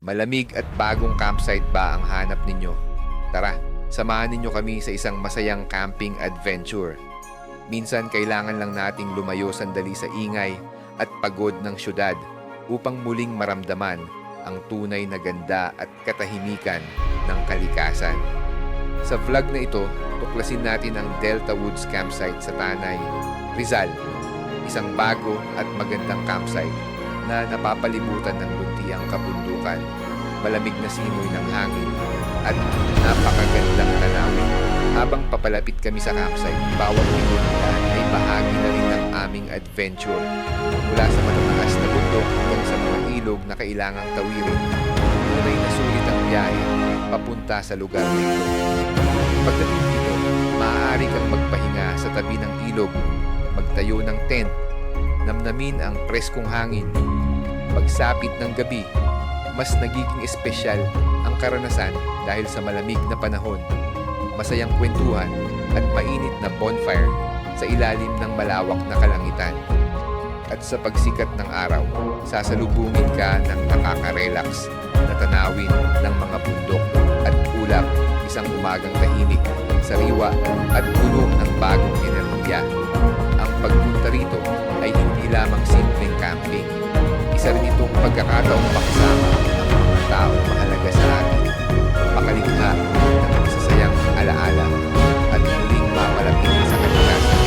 Malamig at bagong campsite ba ang hanap ninyo? Tara, samahan ninyo kami sa isang masayang camping adventure. Minsan kailangan lang nating lumayo sandali sa ingay at pagod ng syudad upang muling maramdaman ang tunay na ganda at katahimikan ng kalikasan. Sa vlog na ito, tuklasin natin ang Delta Woods Campsite sa Tanay, Rizal. Isang bago at magandang campsite na napapalibutan ng luntiang kabundukan, malamig na simoy ng hangin at napakagandang tanawin. Habang papalapit kami sa campsite, bawat minuto ay bahagi na rin ng aming adventure. Mula sa matataas na bundok hanggang sa mga ilog na kailangang tawirin, tunay na sulit ang biyahe papunta sa lugar na ito. Pagdating dito, maaari kang magpahinga sa tabi ng ilog, magtayo ng tent, namnamin ang preskong hangin. Pagsapit ng gabi, mas nagiging espesyal ang karanasan dahil sa malamig na panahon, masayang kwentuhan at mainit na bonfire sa ilalim ng malawak na kalangitan. At sa pagsikat ng araw, sasalubungin ka ng nakaka-relax na tanawin ng mga bundok at ulap, isang umagang tahimik, sariwa at puno ng bagong enerhiya. Ang pagpunta rito ay hindi lamang simpleng camping. Isa rin itong pagkakataong makasama ang mga taong mahalaga sa atin, makalikha ng masasayang alaala at muling mamalapit sa kalikasan.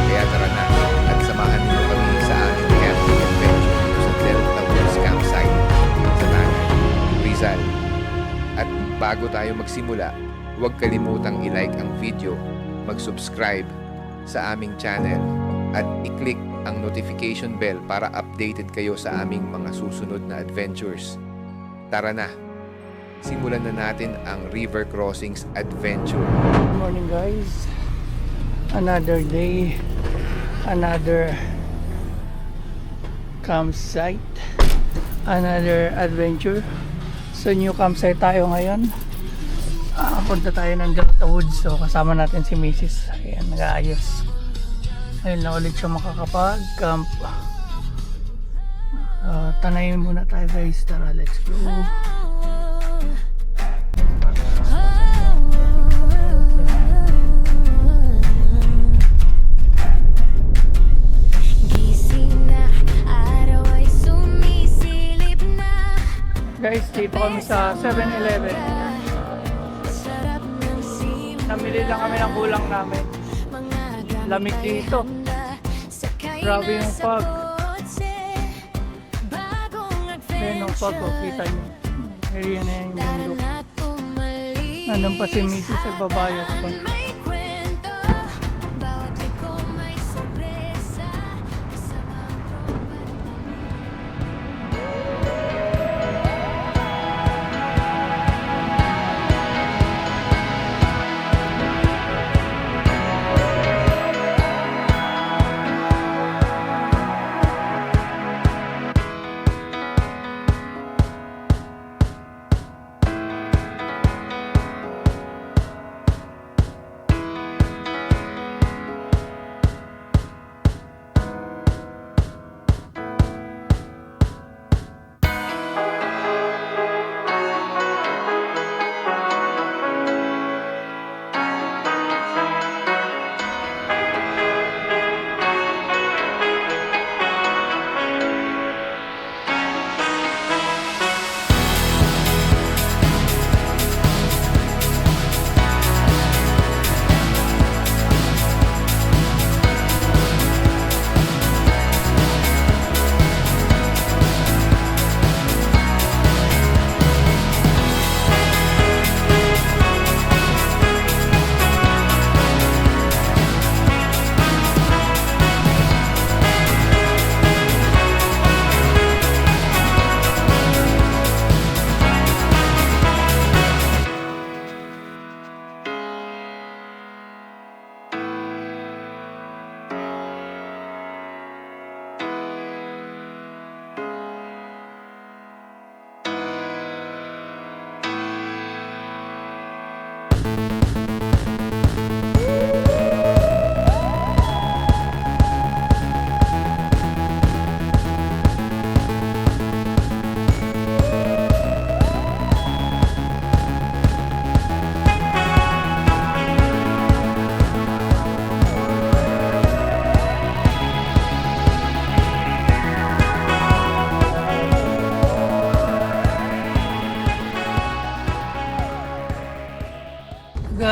Kaya tara na at samahan niyo kami sa aming camping adventure sa Delta Woods Campsite sa Tanay, Rizal. At bago tayo magsimula, huwag kalimutang i-like ang video, mag-subscribe sa aming channel at i-click ang notification bell para updated kayo sa aming mga susunod na adventures. Tara na! Simulan na natin ang River Crossings Adventure. Good morning guys. Another day, another campsite, another adventure. So new campsite tayo ngayon. Punta tayo ng Delta Woods. So kasama natin si Mrs. Ayan, nag-aayos. Ayun na ulit siya makakapag-camp. Tanayin muna tayo guys. Tara, let's go. Guys, dito kami sa 7-Eleven. Namili lang kami ng kulang namin. Lamig dito. Grabe yung fog. Ayan yung fog, kita nyo. Area na yung mundo. Nandun pa si Mrs. sa babayas pa.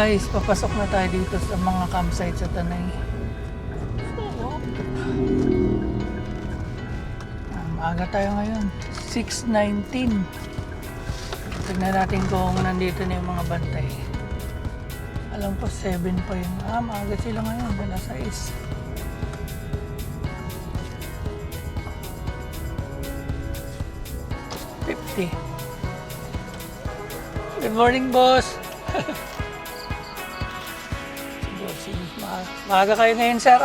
guys, papasok na tayo dito sa mga campsite sa Tanay. Maaga tayo ngayon, 6:19. Tignan natin kung nandito na yung mga bantay. Alam ko 7 pa yun. Maaga sila ngayon, wala 6. Good morning, boss. Maaga kayo ngayon, sir.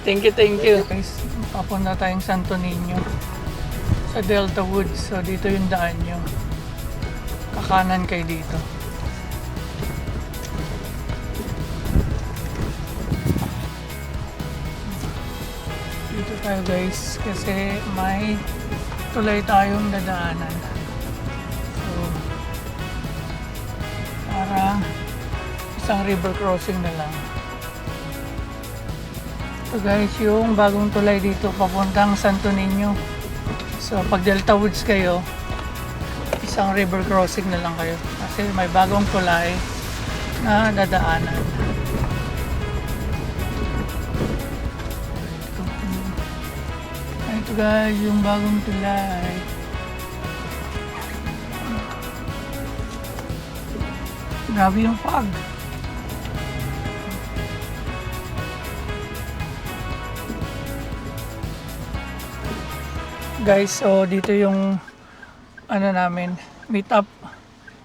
Thank you. Guys, papunta tayong Santo Niño sa Delta Woods. So, dito yung daan nyo. Kakanan kayo dito. Dito tayo, guys, kasi may tulay tayong dadaanan. So, para isang river crossing na lang. So guys, yung bagong tulay dito papuntang Santo Niño. So pag Delta Woods kayo, isang river crossing na lang kayo. Kasi may bagong tulay na dadaanan. Ito guys, yung bagong tulay. Grabe yung fog. Guys, so dito yung namin, meet up.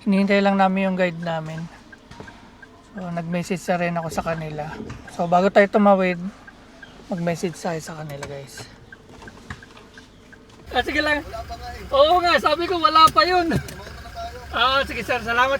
Hinihintay lang namin yung guide namin. So nag-message na rin ako sa kanila. So bago tayo tumawid, mag-message tayo sa kanila, guys. Sige lang. Oo nga, sabi ko wala pa yun. Sige sir, salamat.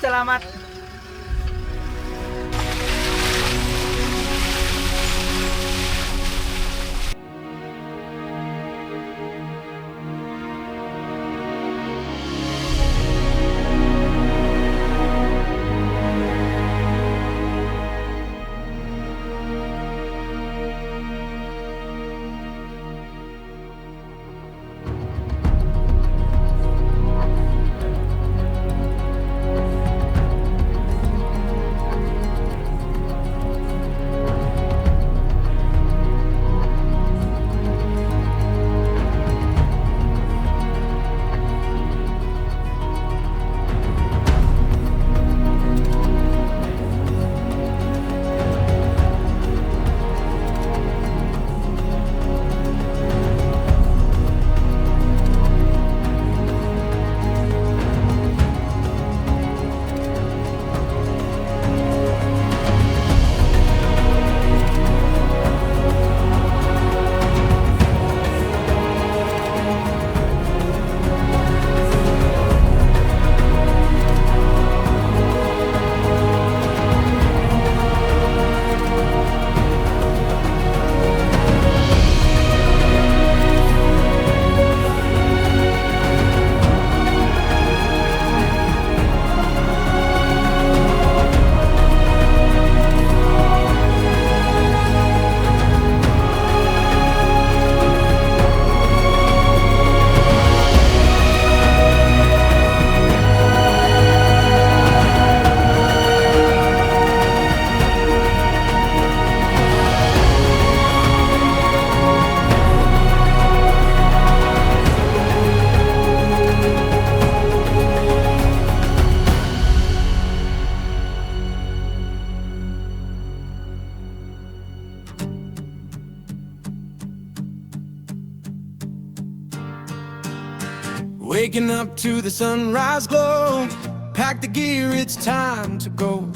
Waking up to the sunrise glow, pack the gear, it's time to go.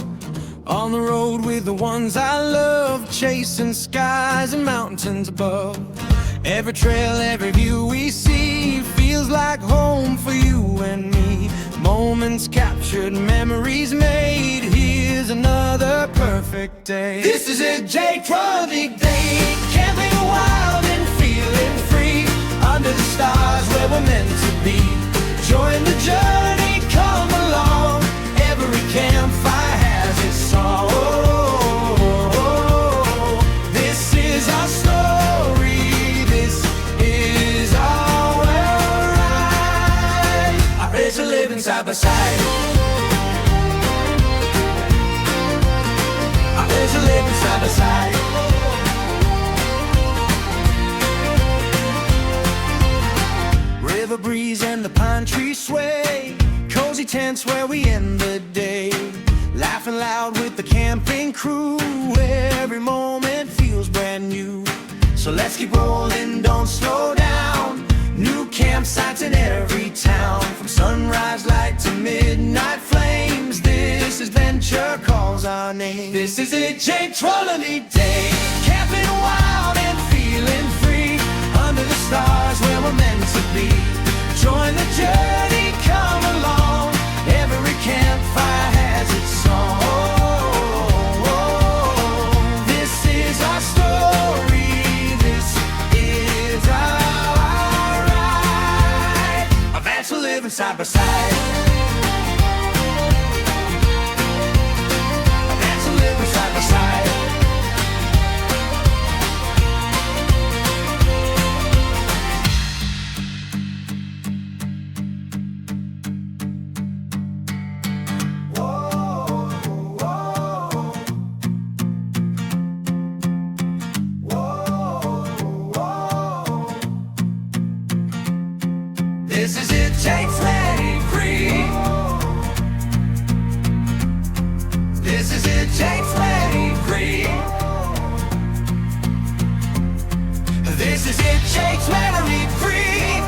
On the road with the ones I love, chasing skies and mountains above. Every trail, every view we see feels like home for you and me. Moments captured, memories made. Here's another perfect day. This is a J-Tronic day. Camping wild and feeling free. Under the stars where we're meant to be. Join the journey, come along. Every campfire has its song. This is our story. This is our ride. Our race are living side by side. side. River breeze and the pine trees sway, cozy tents where we end the day, laughing loud with the camping crew. Every moment feels brand new, so let's keep rolling, don't slow down. New campsites in every town, from sunrise light to midnight flames. This adventure calls our name. This is it, J. Trolley Day. Camping wild and feeling free, under the stars where we're meant to be. Join the journey, come along. Every campfire has its song. This is our story. This is our ride. Adventure living side by side. Adventure living side by side. This is it, Jake's letting free. This is it, Jake's letting free. This is it, Jake's letting free.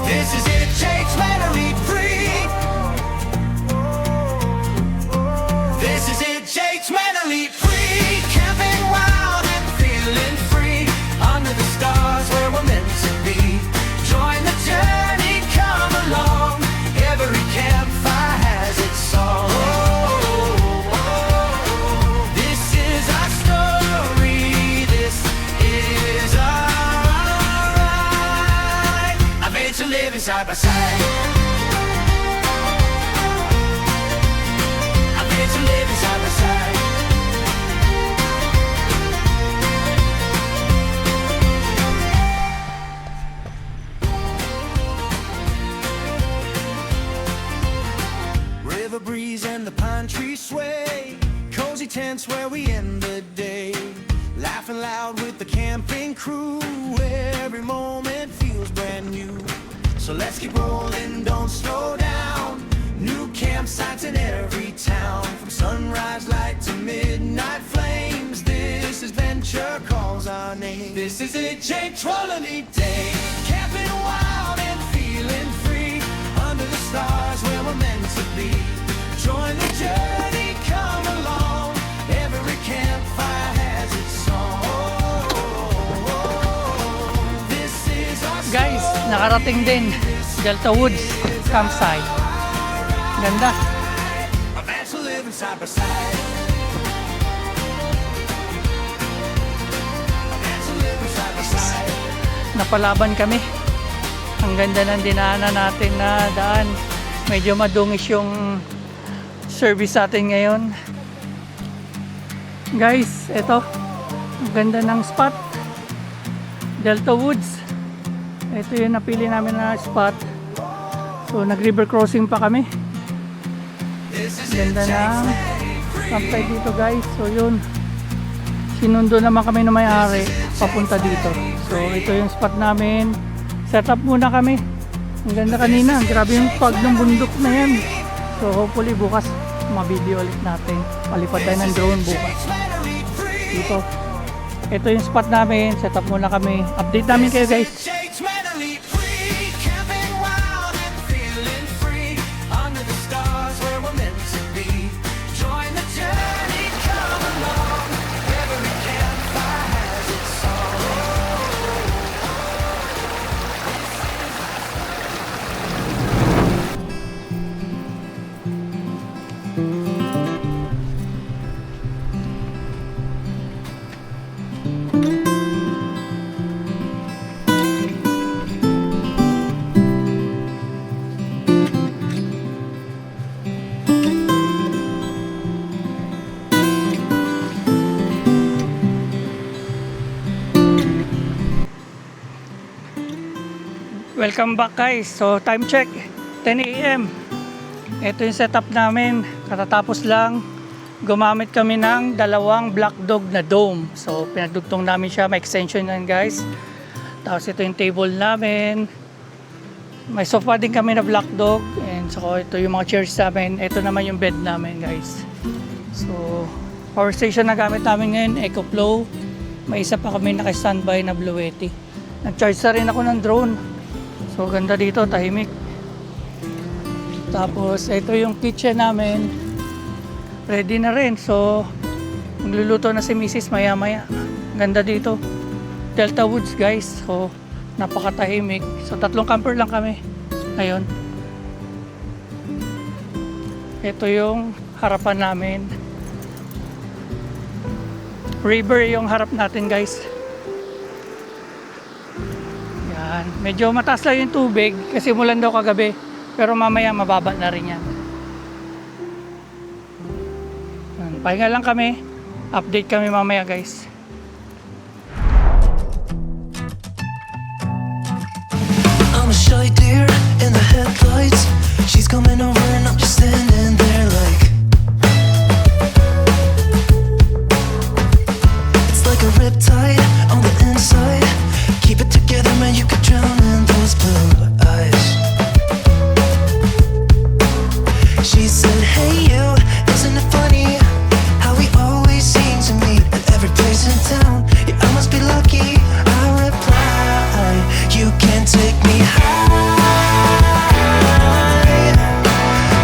This is it, Jake's letting free. This is it, Jake's letting free. Camping wild and feeling free, under the stars where we're meant to be. Join the journey, come along. Every campfire has its song. This is our story. This is our ride. Adventure living side by side. Adventure living side by side. River breeze and the pine trees sway, cozy tents where we end the day, laughing loud with the camping crew. Every moment feels brand new, so let's keep rolling, don't slow down. New campsites in every town, from sunrise light to midnight flames. This adventure calls our name. This is it, J. Trolley Day. Camping wild and feeling free, under the stars where we're meant to be. Join the journey, come along. Every campfire has its song. This is our Guys, nakarating din Delta Woods campsite. Ganda. adventure living side by side. Adventure living side by side. Napalaban kami. Ang ganda ng dinaanan natin na daan. Medyo madungis yung service natin ngayon. Guys, eto. Ang ganda ng spot. Delta Woods. Ito yung napili namin na spot. So, nag-river crossing pa kami. Ganda ng campsite dito, guys. So, yun. Sinundo naman kami ng may-ari papunta dito. So, ito yung spot namin. Set up muna kami. Ang ganda kanina. Grabe yung pag ng bundok na yan. So, hopefully bukas mabideo ulit natin. Palipad tayo ng drone bukas. Dito. Ito yung spot namin. Set up muna kami. Update namin kayo, guys. Jake's mentally free, camping wild and feeling free, under the stars where we're meant to be. Join the journey, come along. Every campfire has its song. Welcome back, guys. So time check 10 AM. Ito yung setup namin. Katatapos lang gumamit kami ng dalawang Black Dog na dome. So pinagdugtong namin siya, may extension yan guys. Tapos ito yung table namin. May sofa din kami na Black Dog. And so ito yung mga chairs namin. Ito naman yung bed namin guys. So power station na gamit namin ngayon, EcoFlow. May isa pa kami naka-standby na Bluetti. Nag-charge na rin ako ng drone. So ganda dito, tahimik. Tapos ito yung kitchen namin. Ready na rin. So magluluto na si Mrs. maya maya. Ganda dito. Delta Woods guys. So napakatahimik. So 3 camper lang kami ngayon. Ito yung harapan namin. River yung harap natin guys. Yan. Medyo mataas lang yung tubig kasi mulan daw kagabi. Pero mamaya mababa na rin yan. Yan. Pahinga lang kami. Update kami mamaya guys. I'm a shy deer in the headlights. She's coming over and I'm just standing there like it's like a riptide on the inside. Keep it together, man, you could drown in those blue eyes. She said, hey you, isn't it funny how we always seem to meet at every place in town? Yeah, I must be lucky. I reply, you can't take me high.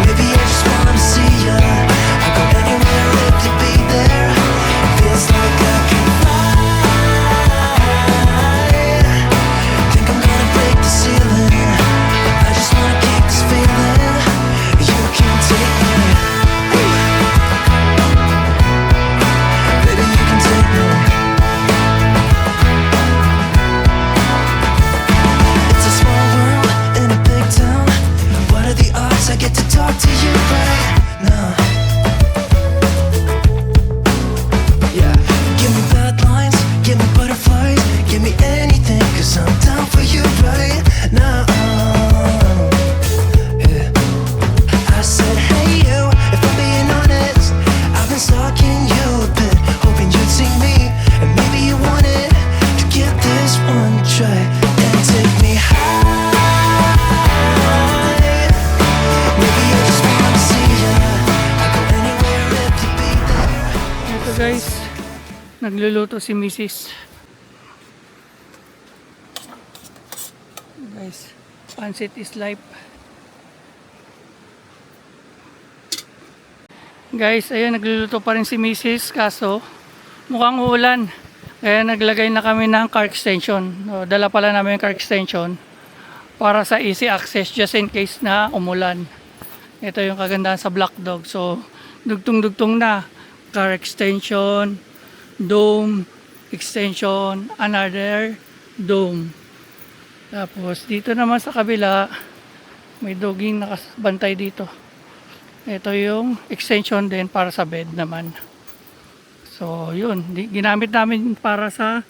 Maybe I just wanna see ya. I'll go anywhere if you be there. Feels like I can fly. Think I'm gonna break the ceiling. I just wanna keep this feeling. You can't take me. Baby, you can take me. It's a small world in a big town. What are the odds I get to talk to you right now? Yeah. Give me bad lines, give me butterflies, give me anything, cause I'm down for you right now. Yeah. I said, hey you, if I'm being honest, I've been stalking you a bit, hoping you'd see me, and maybe you wanted to give this one a try and take me high. Maybe I just wanna see ya. I'll go anywhere if you be there. Ito guys, nagluluto si Mrs. Guys, pancit is life. Guys, ayun, nagluluto pa rin si Mrs. Kaso mukhang uulan. Kaya naglagay na kami ng car extension. So, dala pala namin yung car extension para sa easy access just in case na umulan. Ito yung kagandahan sa Black Dog. So, dugtong-dugtong na. Car extension, dome, extension, another dome. Tapos, dito naman sa kabila, may doging nakabantay dito. Ito yung extension din para sa bed naman. So, yun. Ginamit namin para sa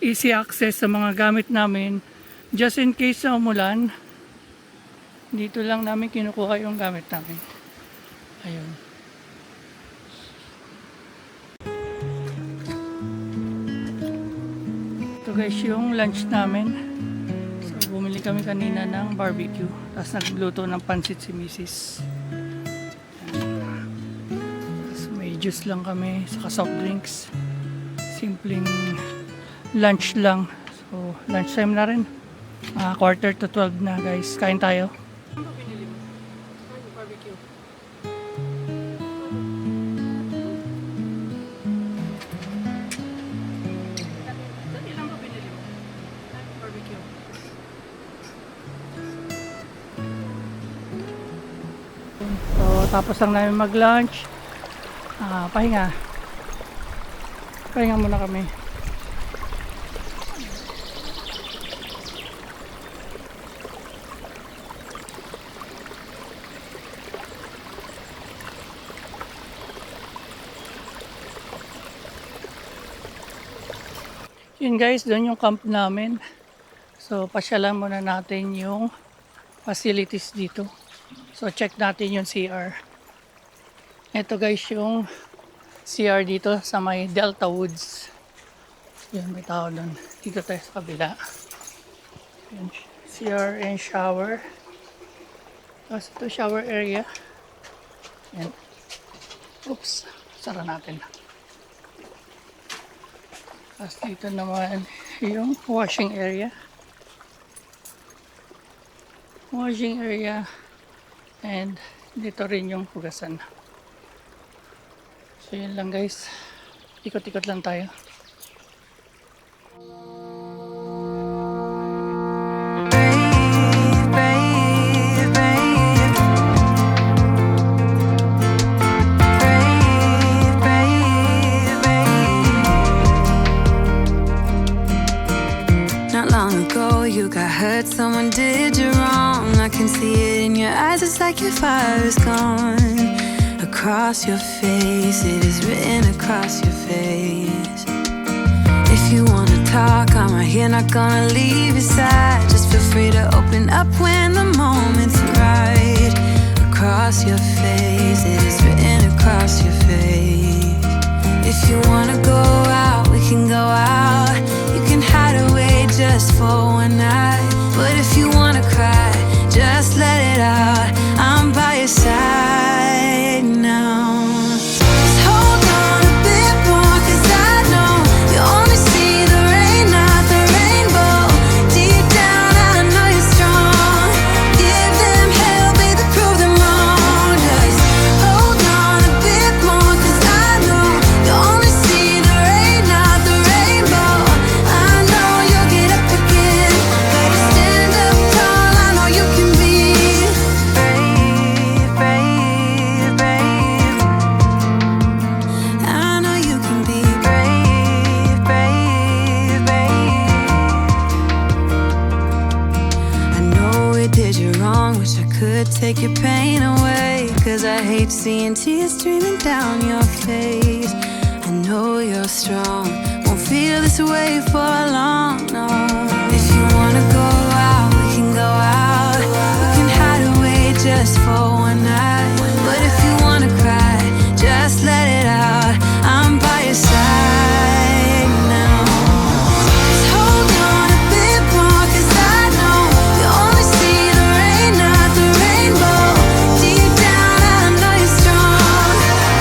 easy access sa mga gamit namin. Just in case na umulan, dito lang namin kinukuha yung gamit namin. Ayun. Ito guys yung lunch namin. So, bumili kami kanina ng barbecue. Tapos nagluto ng pansit si Mrs. Juice lang kami, saka soft drinks. Simpleng lunch lang. So, lunch time na rin. 11:45 na guys. Kain tayo. Ano pinili mo? Barbecue. Ilan ba pinili mo? Barbecue. So, tapos lang namin mag-lunch. Pahinga muna kami. Yun guys, doon yung camp namin. So pasyalan muna natin yung facilities dito. So check natin yung CR. Ito guys yung CR dito sa may Delta Woods. Yan, may tao doon. Dito tayo sa kabila. Yan, CR and shower. Tapos ito shower area. Yan. Oops, sara natin. Tapos dito naman yung washing area. Washing area. And dito rin yung hugasan. So yun lang guys. Ikot-ikot lang tayo. Not long ago you got hurt, someone did you wrong. I can see it in your eyes, it's like your fire is gone. Across your face, it is written across your face. If you wanna talk, I'm right here, not gonna leave your side. Just feel free to open up when the moment's right. Across your face, it is written across your face. If you wanna go out, we can go out. You can hide away just for one night. But if you wanna cry, just let it out. I'm by your side now. Just hold on a bit more, 'cause I know you only see the rain, not the rainbow. Deep down, I know you're strong. Give them hell, baby, prove them wrong. Just hold on a bit more, 'cause I know you only see the rain, not the rainbow. I know you'll get up again. Better stand up tall, I know you can be brave, brave, brave. I know you can be brave, brave, brave. I know it did you wrong, wish I could take your pain away. 'Cause I hate seeing tears streaming down your face. I know you're strong, won't feel this way for long, no. If you wanna go out, we can go out. We can hide away just for one night. But if you wanna cry, just let it out. I'm by your side now. Just hold on a bit more, 'cause I know you only see the rain, not the rainbow. Deep down, I know you're strong.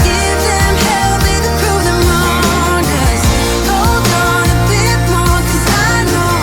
Give them hell, baby, prove them wrong. Just hold on a bit more, 'cause I know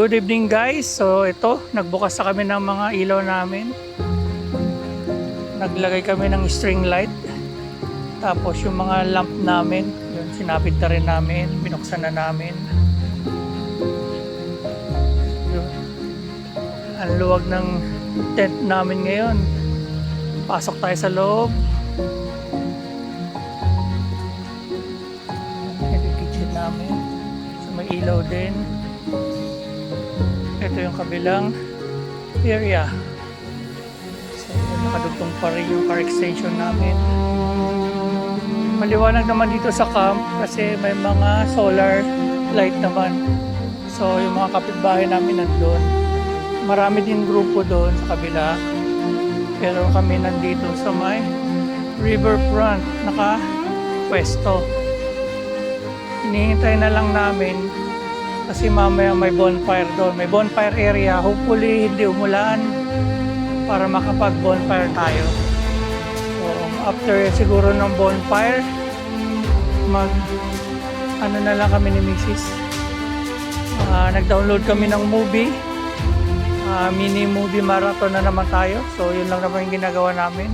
Good evening guys. So ito, nagbukas na kami ng mga ilaw namin. Naglagay kami ng string light. Tapos yung mga lamp namin, yun sinabit na rin namin, binuksan na namin. Yun. Ang luwag ng tent namin ngayon. Pasok tayo sa loob. Ito yung kitchen namin. So may ilaw din. Ito yung kabilang area. So nakadugtong pa rin yung car extension namin. Maliwanag naman dito sa camp kasi may mga solar light naman. So yung mga kapitbahay namin nandun. Marami din grupo doon sa kabila. Pero kami nandito sa may riverfront, naka-pwesto. Hinihintay na lang namin kasi mamaya may bonfire doon. May bonfire area. Hopefully hindi umulan para makapag-bonfire tayo. So after siguro ng bonfire, ano na lang kami ni Mrs. Nag-download kami ng movie. Mini movie marathon na naman tayo. So yun lang naman yung ginagawa namin.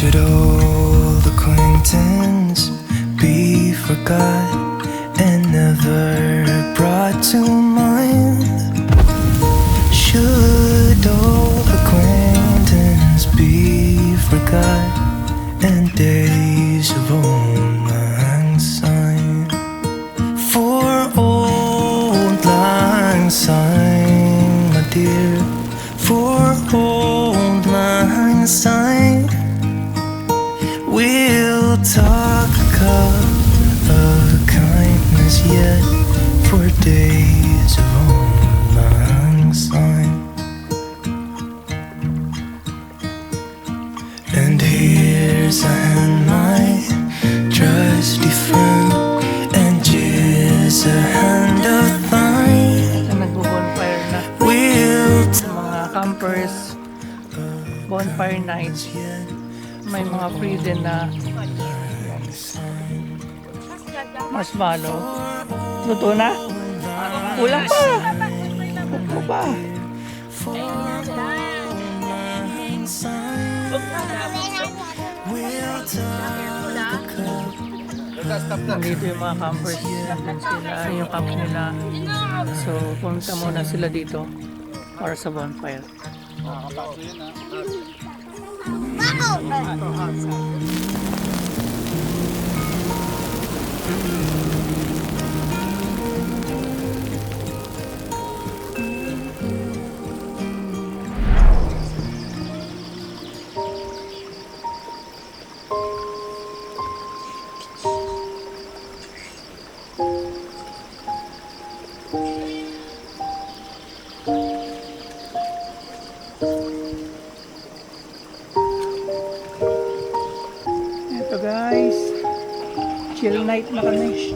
Should old acquaintance be forgot and never brought to mind? Should old acquaintance be forgot and days of old lang syne? For old lang syne, my dear, for old lang syne. We'll talk of kindness yet for days of old lang syne. And here's a hand, my trusty friend, and here's a hand of thine. Nagbo-bonfire na. We'll Sa mga campers, bonfire nights. May mga free din na marshmallow. Luto na? Kulang pa! Luto pa! Nandito yung mga campers. Nandun sila, yung camp nila. So, punta muna sila dito para sa bonfire. Ito guys, chill night na kami.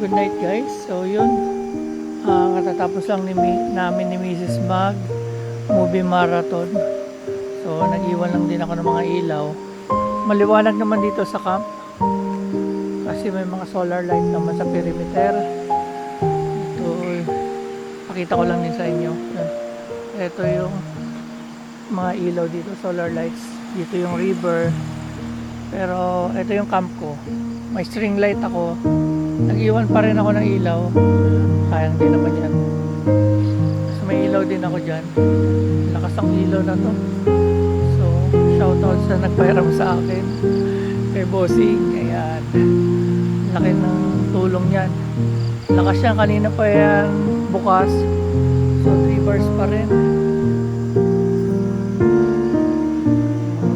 Good night guys. So yun, katatapos lang namin ni Mrs. mag movie marathon. So nag-iwan lang din ako ng mga ilaw. Maliwanag naman dito sa camp kasi may mga solar light naman sa perimeter. Ito, pakita ko lang din sa inyo. Ito yung mga ilaw dito, solar lights. Dito yung river. Pero ito yung camp ko. May string light ako. Nag-iwan pa rin ako ng ilaw. Kayang din naman yan. So, may ilaw din ako dyan. Lakas ang ilaw na to. So, shoutout sa nagpahiram sa akin. Kay Bossing. Ayan. Laki ng tulong yan. Lakas yan. Kanina pa yan bukas. So 3 bars pa rin.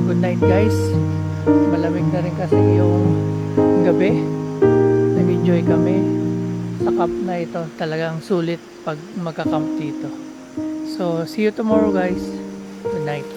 Good night guys. Malamig na rin kasi yung gabi. Nag-enjoy kami sa camp na ito. Talagang sulit pag magka-camp dito. So see you tomorrow guys. Good night.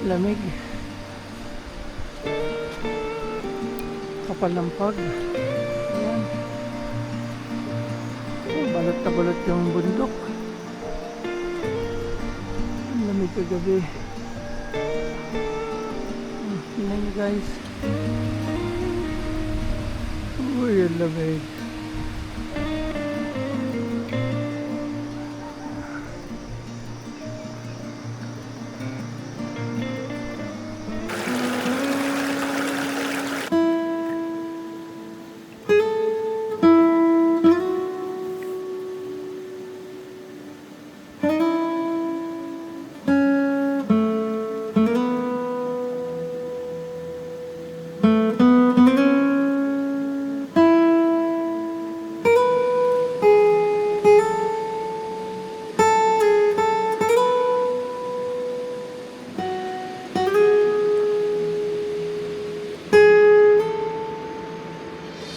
Lamig. Kapal ng pag. Ayan. Oh, balot na balot yung bundok. Ang lamig kagabi. Tingnan nyo guys. Uy, ang lamig.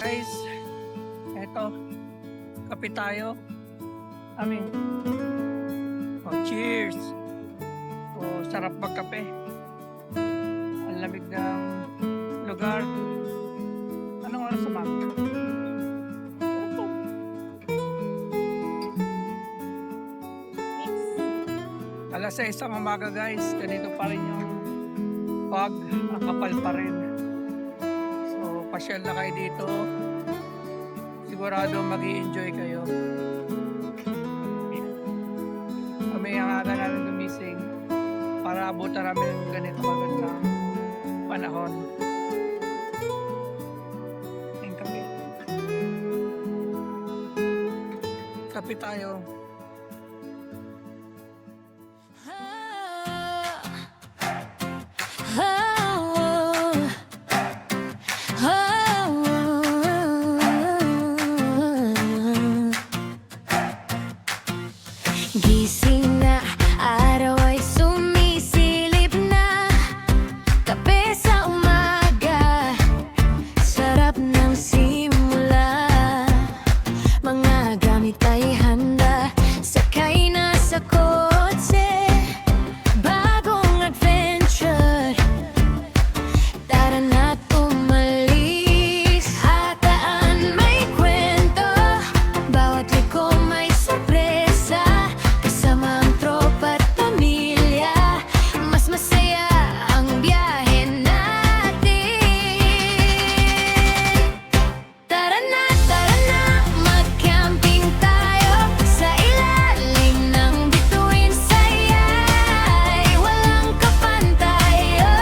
Guys, eto, kape tayo. Amin. Oh, cheers! Oh, sarap magkape. Ang lamig ng lugar. Anong oras sa map? Alas 6 ang umaga guys. Ganito pa rin yung fog. Ang kapal pa rin. So, pasyal na kayo dito. Sigurado mag-i-enjoy kayo. Kami ang aga namin gumising para abutan namin ng ganito magandang panahon. Ayun kami. Kape tayo. Gising na, araw ay sumisilip na. Kape sa umaga, sarap ng simula. Mga gamit ay handa, sakay na sa kotse. Bagong adventure, tara na't umalis. Hataan may kwento, bawat liko may sorpresa. Kasama ang tropa at pamilya, mas masaya ang biyahe natin. Tara na, mag-camping tayo sa ilalim ng bituin. Saya'y walang kapantayo.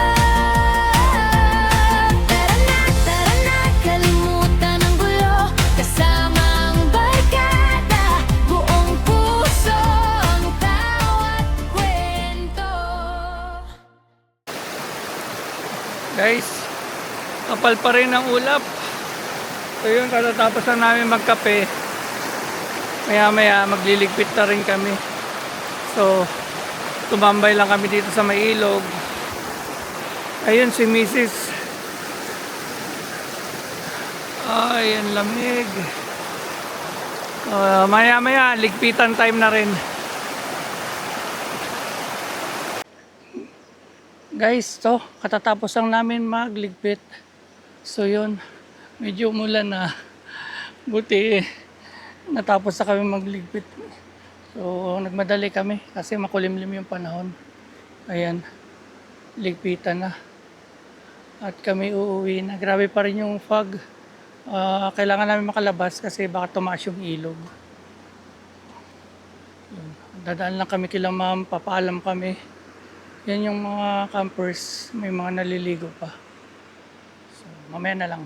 Tara na, kalimutan ang gulo. Kasama ang barkada, buong puso ang tawat kwento. Guys, kapal pa rin ang ulap. So yun, katatapos na namin magkape. Maya maya magliligpit na rin kami. So tumambay lang kami dito sa may ilog. Ayun si Mrs. Ay, ang lamig. Maya maya ligpitan time na rin. Guys, to katatapos lang namin magligpit. So yun, medyo umulan na. Buti natapos na kami magligpit. So nagmadali kami kasi makulimlim yung panahon. Ayan, ligpitan na. At kami uuwi na. Grabe pa rin yung fog. Kailangan namin makalabas kasi baka tumaas yung ilog. Yun. Dadaan lang kami kila ma'am, papaalam kami. Yan yung mga campers, may mga naliligo pa. So, mamaya na lang.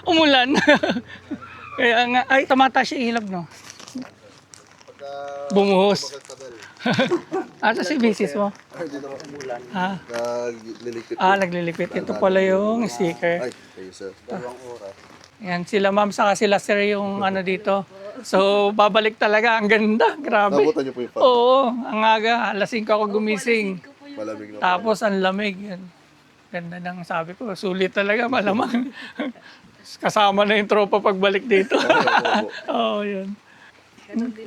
Umulan. Kaya nga, ay tumataas yung ilog, no? Bumuhos. Asa si misis mo? Ha? Naglilipit. Naglilipit. Ito pala yung sticker. Ay, kayo sir. Yan, sila ma'am saka sila sir yung ano dito. So, babalik talaga. Ang ganda. Grabe. Nabutan niyo po yung fan. Oo, ang aga. Alas 5 ako gumising. Malamig na. Tapos ang lamig. Yan. Ganda ng sabi ko. Sulit talaga, malamang. Kasama na yung tropa pagbalik dito. Oo, yun.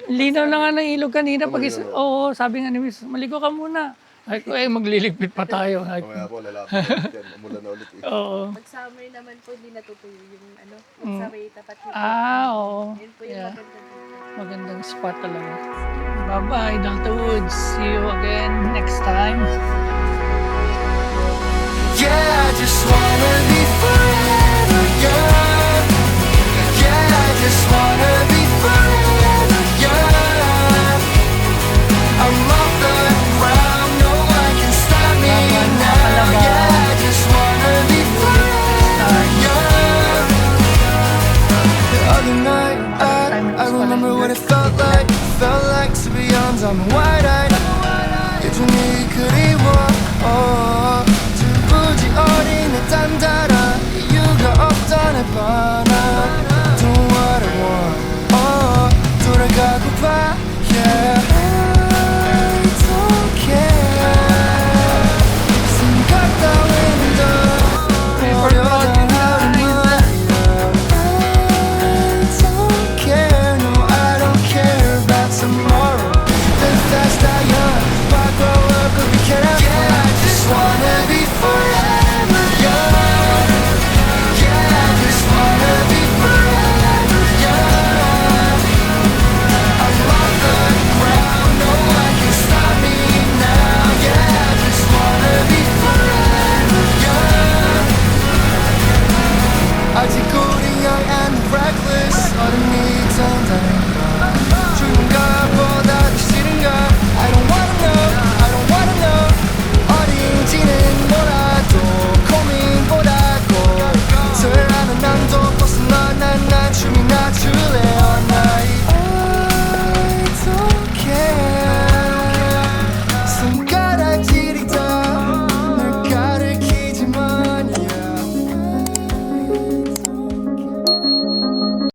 Linaw na nga ng ilog kanina. Oo, sabi nga ni Miss, maligo ka muna. Ay ko, magliligpit pa tayo. Ay, Mamaya po, lalapit yan. Umulan na ulit eh. oo. Pag summer naman po, hindi natutuyo yung ano, sa may tapat nito. Oo. Yun po yung Yeah. maganda dito. Magandang spot talaga. Bye-bye, Delta Woods. See you again next time. Yeah, I just want